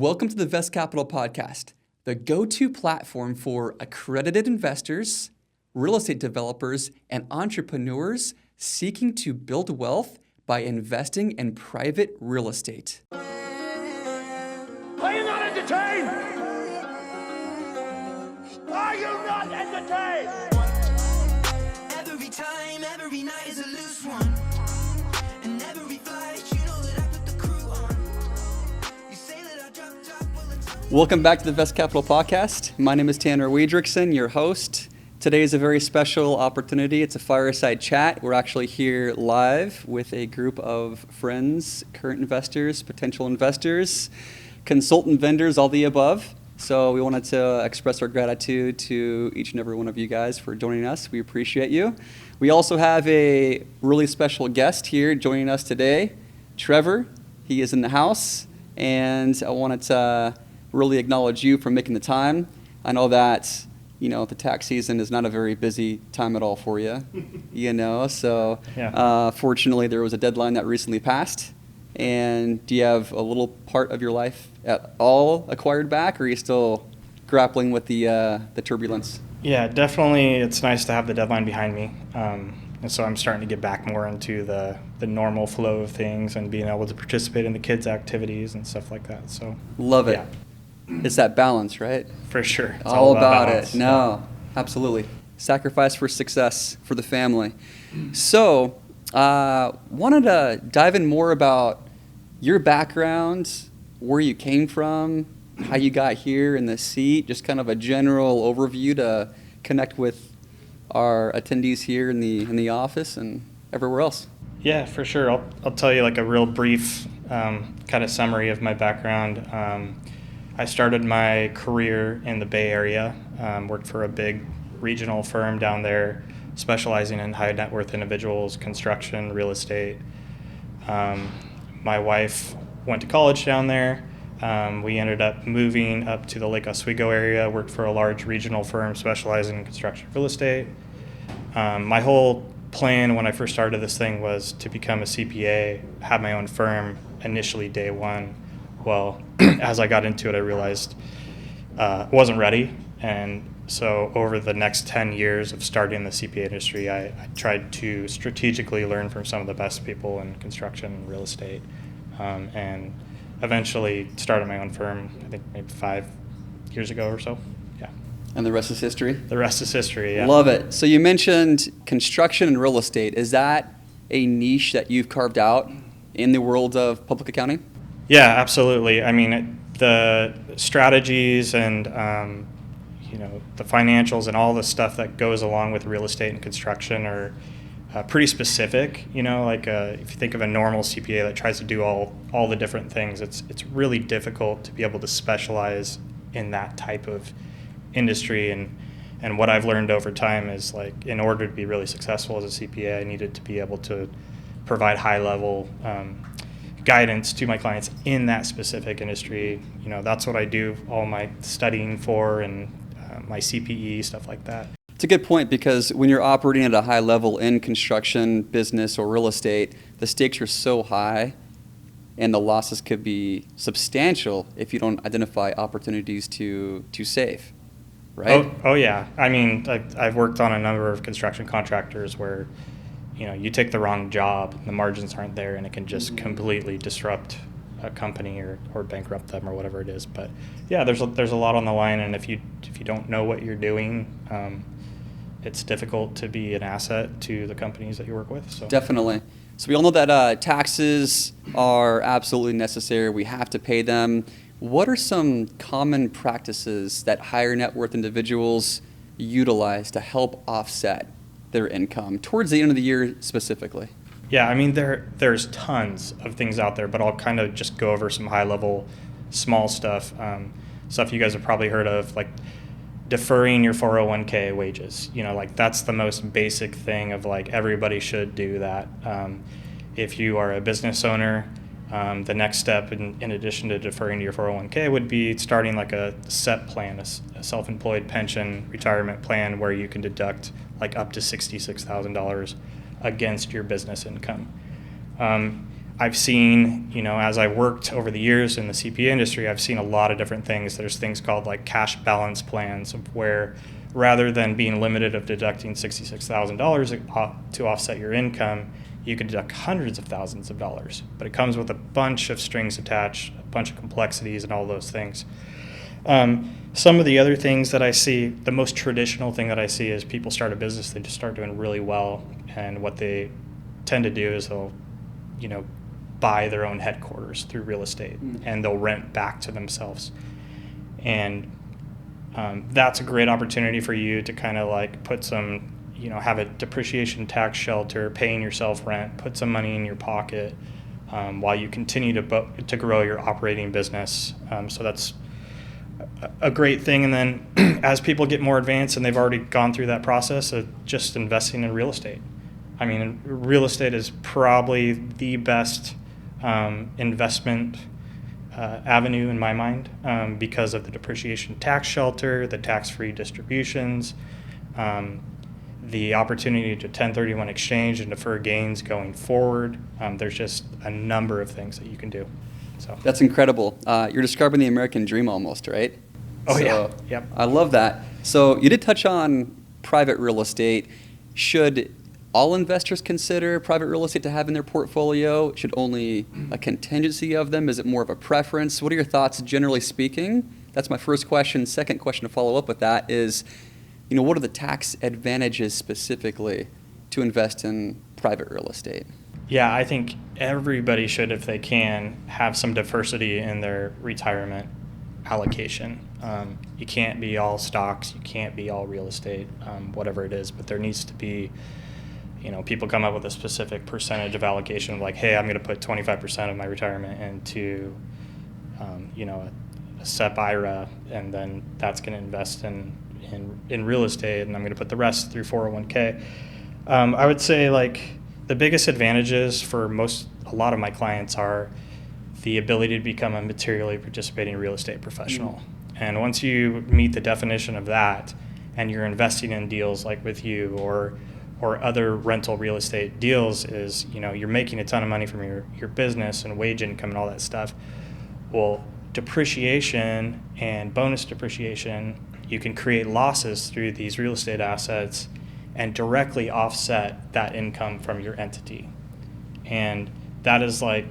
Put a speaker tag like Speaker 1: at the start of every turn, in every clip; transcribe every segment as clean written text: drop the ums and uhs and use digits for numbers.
Speaker 1: Welcome to the Vest Capital Podcast, the go-to platform for accredited investors, real estate developers, and entrepreneurs seeking to build wealth by investing in private real estate.
Speaker 2: Are you not entertained? Are you not entertained?
Speaker 3: Every time, every night is a loose one. And every flight, you know that I put the crew on. You say that I drop well, it's
Speaker 1: Welcome back to the Vest Capital Podcast. My name is Tanner Wiedrickson, your host. Today is a very special opportunity. It's a fireside chat. We're actually here live with a group of friends, current investors, potential investors, consultant vendors, all the above. So we wanted to express our gratitude to each and every one of you guys for joining us. We appreciate you. We also have a really special guest here joining us today, Trevor. He is in the house, and I wanted to really acknowledge you for making the time. I know that the tax season is not a very busy time at all for you, so fortunately there was a deadline that recently passed. And do you have a little part of your life at all acquired back, or are you still grappling with the turbulence?
Speaker 4: Yeah, definitely it's nice to have the deadline behind me. And so I'm starting to get back more into the normal flow of things and being able to participate in the kids' activities and stuff like that. So
Speaker 1: Love it.
Speaker 4: Yeah.
Speaker 1: It's that balance, right?
Speaker 4: For sure. It's
Speaker 1: all about
Speaker 4: balance.
Speaker 1: it. No, absolutely. Sacrifice for success for the family. So, wanted to dive in more about your background, where you came from, how you got here in the seat, just kind of a general overview to connect with our attendees here in the office and everywhere else.
Speaker 4: Yeah, for sure. I'll tell you like a real brief kind of summary of my background. I started my career in the Bay Area, worked for a big regional firm down there, specializing in high net worth individuals, construction, real estate. My wife went to college down there. We ended up moving up to the Lake Oswego area, worked for a large regional firm specializing in construction real estate. My whole plan when I first started this thing was to become a CPA, have my own firm initially day one. Well, as I got into it, I realized I wasn't ready. And so over the next 10 years of starting the CPA industry, I tried to strategically learn from some of the best people in construction and real estate, and eventually started my own firm, I think maybe 5 years ago or so. Yeah.
Speaker 1: And the rest is history?
Speaker 4: The rest is history, yeah.
Speaker 1: Love it. So you mentioned construction and real estate. Is that a niche that you've carved out in the world of public accounting?
Speaker 4: Yeah, absolutely. I mean, the strategies and the financials and all the stuff that goes along with real estate and construction are pretty specific. If you think of a normal CPA that tries to do all the different things, it's really difficult to be able to specialize in that type of industry. And what I've learned over time is, like, in order to be really successful as a CPA, I needed to be able to provide high level guidance to my clients in that specific industry. That's what I do all my studying for, and my CPE, stuff like that.
Speaker 1: It's a good point, because when you're operating at a high level in construction, business, or real estate, the stakes are so high and the losses could be substantial if you don't identify opportunities to save, right?
Speaker 4: Oh yeah. I mean, I've worked on a number of construction contractors where you take the wrong job, the margins aren't there, and it can just completely disrupt a company or bankrupt them or whatever it is. But yeah, there's a lot on the line, and if you don't know what you're doing, it's difficult to be an asset to the companies that you work with. So
Speaker 1: Definitely. So we all know that taxes are absolutely necessary. We have to pay them. What are some common practices that higher net worth individuals utilize to help offset their income towards the end of the year specifically?
Speaker 4: Yeah, I mean, there's tons of things out there, but I'll kind of just go over some high level, small stuff. Stuff you guys have probably heard of, like deferring your 401k wages. That's the most basic thing of, like, everybody should do that. If you are a business owner, the next step in addition to deferring to your 401k would be starting like a SEP plan, a self-employed pension retirement plan, where you can deduct like up to $66,000 against your business income. I've seen, as I worked over the years in the CPA industry, I've seen a lot of different things. There's things called like cash balance plans, of where rather than being limited of deducting $66,000 to offset your income, you can deduct hundreds of thousands of dollars. But it comes with a bunch of strings attached, a bunch of complexities and all those things. Some of the other things that I see, the most traditional thing that I see is people start a business, they just start doing really well. And what they tend to do is they'll, buy their own headquarters through real estate, and they'll rent back to themselves. And that's a great opportunity for you to kind of like put some, have a depreciation tax shelter, paying yourself rent, put some money in your pocket while you continue to grow your operating business. So that's a great thing. And then as people get more advanced and they've already gone through that process of just investing in real estate. I mean, real estate is probably the best investment avenue in my mind because of the depreciation tax shelter, the tax-free distributions, the opportunity to 1031 exchange and defer gains going forward. There's just a number of things that you can do. So
Speaker 1: That's incredible. You're describing the American dream almost, right?
Speaker 4: Oh, yeah. Yep.
Speaker 1: I love that. So you did touch on private real estate. Should all investors consider private real estate to have in their portfolio? Should only a contingency of them? Is it more of a preference? What are your thoughts, generally speaking? That's my first question. Second question to follow up with that is, what are the tax advantages specifically to invest in private real estate?
Speaker 4: Yeah, I think everybody should, if they can, have some diversity in their retirement allocation. You can't be all stocks, you can't be all real estate, whatever it is, but there needs to be, people come up with a specific percentage of allocation, like, hey, I'm going to put 25% of my retirement into, a SEP IRA, and then that's going to invest in real estate, and I'm going to put the rest through 401k. I would say, like, the biggest advantages for a lot of my clients are the ability to become a materially participating real estate professional. And once you meet the definition of that, and you're investing in deals like with you or other rental real estate deals, is you're making a ton of money from your business and wage income and all that stuff. Well, depreciation and bonus depreciation, you can create losses through these real estate assets and directly offset that income from your entity. And that is like,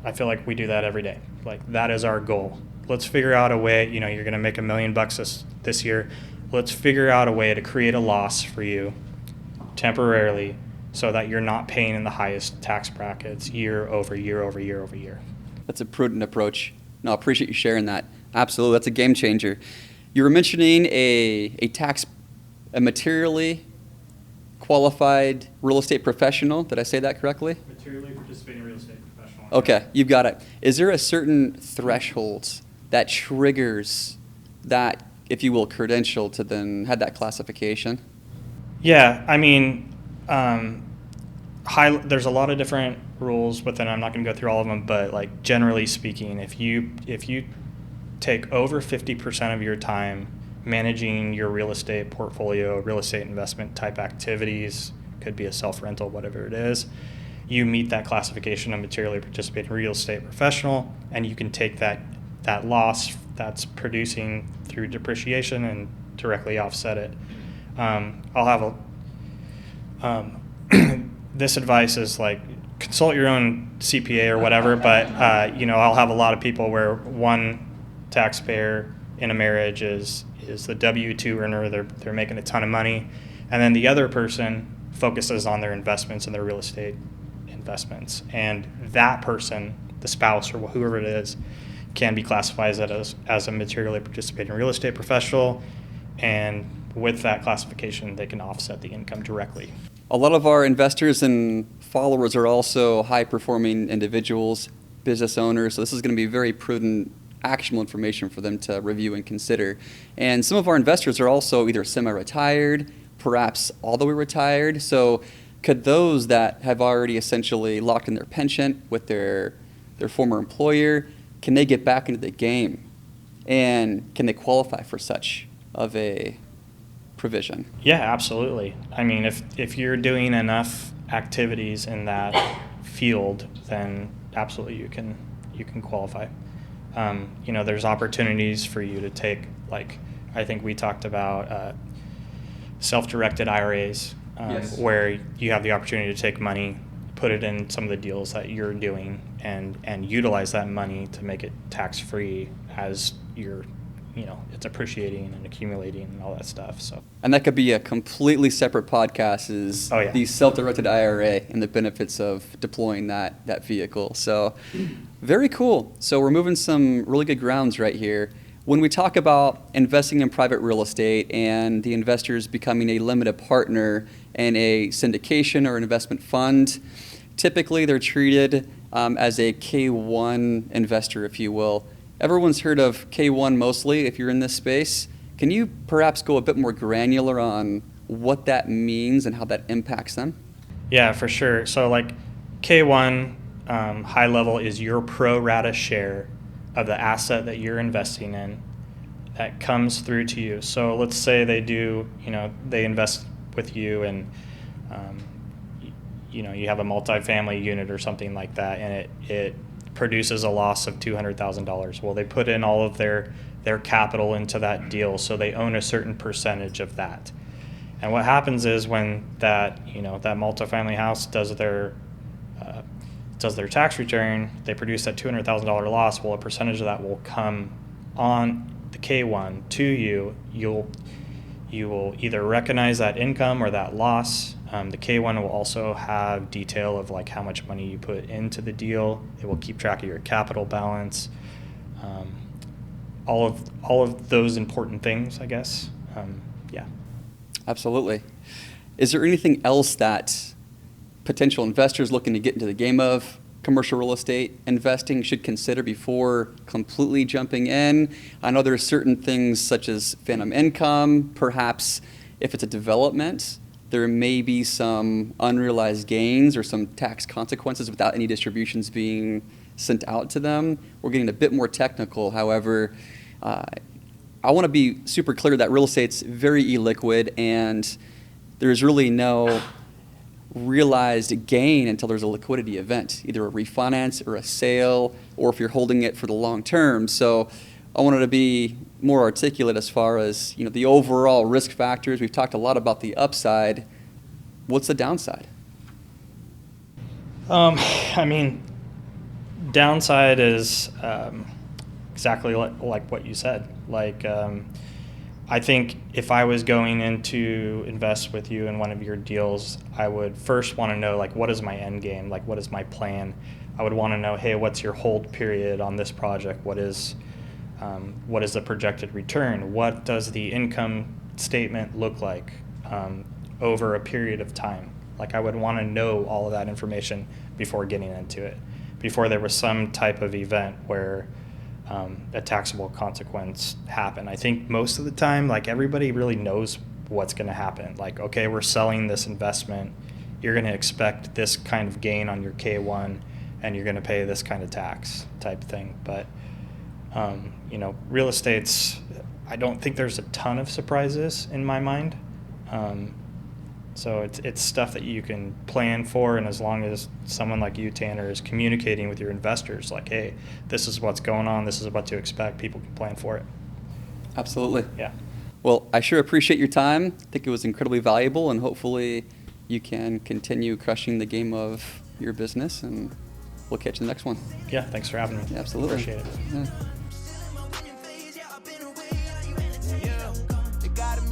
Speaker 4: I feel like we do that every day. Like, that is our goal. Let's figure out a way, you're going to make $1 million this year. Let's figure out a way to create a loss for you temporarily so that you're not paying in the highest tax brackets year over year over year over year.
Speaker 1: That's a prudent approach. No, I appreciate you sharing that. Absolutely, that's a game changer. You were mentioning a materially qualified real estate professional. Did I say that correctly?
Speaker 4: Materially participating real estate professional.
Speaker 1: Okay, you've got it. Is there a certain threshold that triggers that, if you will, credential to then have that classification?
Speaker 4: Yeah, I mean, there's a lot of different rules within. I'm not going to go through all of them, but like generally speaking, if you take over 50% of your time managing your real estate portfolio, real estate investment type activities, could be a self-rental, whatever it is, you meet that classification of materially participating real estate professional, and you can take that loss that's producing through depreciation and directly offset it. I'll have this advice is like, consult your own CPA or whatever, but I'll have a lot of people where one taxpayer in a marriage is the W-2 earner, they're making a ton of money, and then the other person focuses on their investments and their real estate investments, and that person, the spouse or whoever it is, can be classified as a materially participating real estate professional, and with that classification, they can offset the income directly.
Speaker 1: A lot of our investors and followers are also high-performing individuals, business owners, so this is going to be very prudent, actionable information for them to review and consider. And some of our investors are also either semi-retired, perhaps all the way retired, so could those that have already essentially locked in their pension with their former employer, can they get back into the game? And can they qualify for such of a provision?
Speaker 4: Yeah, absolutely. I mean, if you're doing enough activities in that field, then absolutely you can qualify. There's opportunities for you to take, like, I think we talked about self-directed IRAs,
Speaker 1: Yes.
Speaker 4: where you have the opportunity to take money, put it in some of the deals that you're doing, and utilize that money to make it tax-free as you're, it's appreciating and accumulating and all that stuff. So.
Speaker 1: And that could be a completely separate podcast, is
Speaker 4: Oh, yeah.
Speaker 1: the self-directed IRA and the benefits of deploying that vehicle. So very cool. So we're moving some really good grounds right here. When we talk about investing in private real estate and the investors becoming a limited partner in a syndication or an investment fund, typically they're treated as a K1 investor, if you will. Everyone's heard of K1 mostly if you're in this space. Can you perhaps go a bit more granular on what that means and how that impacts them?
Speaker 4: Yeah, for sure. So like K1, high level, is your pro rata share of the asset that you're investing in that comes through to you. So let's say they invest with you, and you have a multifamily unit or something like that, and it produces a loss of $200,000. Well, they put in all of their capital into that deal, so they own a certain percentage of that. And what happens is when that multifamily house does their tax return, they produce that $200,000 loss. Well, a percentage of that will come on the K1 to you. You will either recognize that income or that loss. The K1 will also have detail of like how much money you put into the deal. It will keep track of your capital balance. All of those important things, I guess. Yeah.
Speaker 1: Absolutely. Is there anything else that potential investors looking to get into the game of commercial real estate investing should consider before completely jumping in? I know there are certain things such as phantom income. Perhaps if it's a development, there may be some unrealized gains or some tax consequences without any distributions being sent out to them. We're getting a bit more technical. However, I want to be super clear that real estate's very illiquid, and there's really no realized gain until there's a liquidity event, either a refinance or a sale, or if you're holding it for the long term. So I wanted to be more articulate as far as the overall risk factors. We've talked a lot about the upside. What's the downside?
Speaker 4: Downside is exactly like what you said. I think if I was going in to invest with you in one of your deals, I would first want to know, what is my end game? What is my plan? I would want to know, hey, what's your hold period on this project? What is the projected return? What does the income statement look like over a period of time? I would want to know all of that information before getting into it, before there was some type of event where a taxable consequence happened. I think most of the time, everybody really knows what's going to happen. Okay, we're selling this investment. You're going to expect this kind of gain on your K1, and you're going to pay this kind of tax type thing. But, real estate's, I don't think there's a ton of surprises in my mind. So it's stuff that you can plan for, and as long as someone like you, Tanner, is communicating with your investors, hey, this is what's going on, this is what to expect, people can plan for it.
Speaker 1: Absolutely.
Speaker 4: Yeah.
Speaker 1: Well, I sure appreciate your time. I think it was incredibly valuable, and hopefully you can continue crushing the game of your business, and we'll catch you in the next one.
Speaker 4: Yeah, thanks for having me.
Speaker 1: Yeah, absolutely.
Speaker 4: Appreciate it.
Speaker 1: Yeah.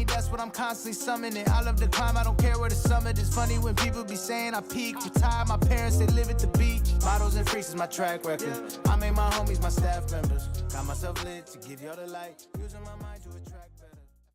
Speaker 3: That's what I'm constantly summoning. I love the climb, I don't care where the summit is. Funny when people be saying I peak. Retired, my parents, they live at the beach. Models and freaks is my track record. I made my homies my staff members. Got myself lit to give y'all the light. Using my mind to